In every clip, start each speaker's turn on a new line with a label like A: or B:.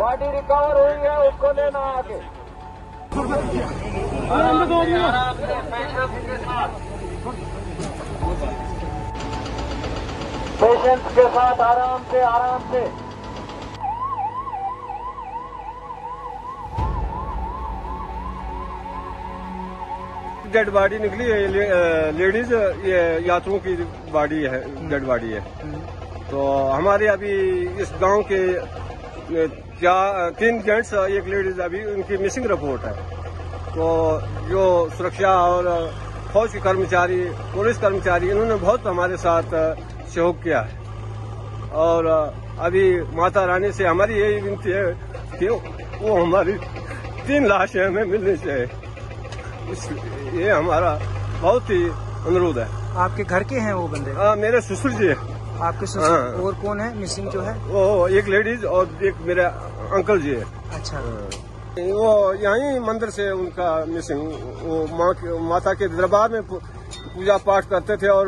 A: गाड़ी रिकवर हुई है, उसको लेना आगे। पेशेंट्स के साथ आराम से, आराम से।
B: डेड बॉडी निकली है, लेडीज, ये यात्रियों की बॉडी है, डेड बॉडी है। तो हमारे अभी इस गांव के 3 जेंट्स, एक लेडीज, अभी उनकी मिसिंग रिपोर्ट है। तो जो सुरक्षा और फौज के कर्मचारी, पुलिस कर्मचारी, इन्होंने बहुत हमारे साथ सहयोग किया है। और अभी माता रानी से हमारी यही विनती है कि वो हमारी 3 लाशें हमें मिलनी चाहिए। ये हमारा बहुत ही अनुरोध है।
C: आपके घर के हैं वो बंदे?
B: मेरे ससुर जी है।
C: आपके ससुर? और कौन है मिसिंग जो है? वो
B: एक लेडीज और एक मेरे अंकल जी है।
C: अच्छा।
B: वो यहीं मंदिर से उनका मिसिंग, वो माता के दरबार में पूजा पाठ करते थे और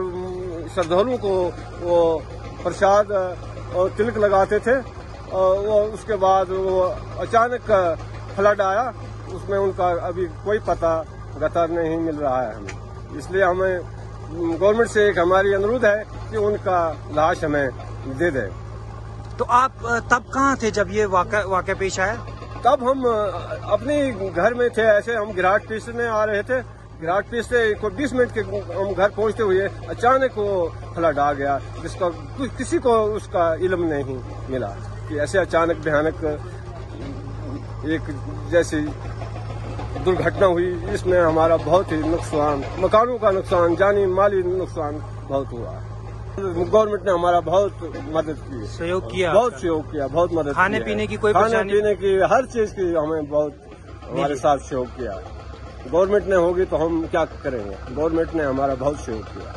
B: श्रद्धालुओं को वो प्रसाद और तिलक लगाते थे। और वो उसके बाद वो अचानक फ्लड आया, उसमें उनका अभी कोई पता गता नहीं मिल रहा है हमें। इसलिए हमें गवर्नमेंट से एक हमारी अनुरोध है कि उनका लाश हमें दे दे।
C: तो आप तब कहाँ थे जब ये वाक़या पेश आया?
B: तब हम अपने घर में थे। ऐसे हम गिराट पीसने आ रहे थे। गिराट पीस से 20 मिनट के हम घर पहुंचते हुए अचानक वो फ्लड आ गया, जिसका किसी को उसका इल्म नहीं मिला कि ऐसे अचानक भयानक एक जैसी दुर्घटना हुई। इसमें हमारा बहुत ही नुकसान, मकानों का नुकसान, जानी माली नुकसान बहुत हुआ। गवर्नमेंट ने हमारा बहुत मदद की,
C: सहयोग किया,
B: बहुत सहयोग किया, बहुत मदद।
C: खाने पीने की कोई
B: खाने पीने की हर चीज की हमें बहुत हमारे साथ सहयोग किया। गवर्नमेंट ने होगी तो हम क्या करेंगे। गवर्नमेंट ने हमारा बहुत सहयोग किया।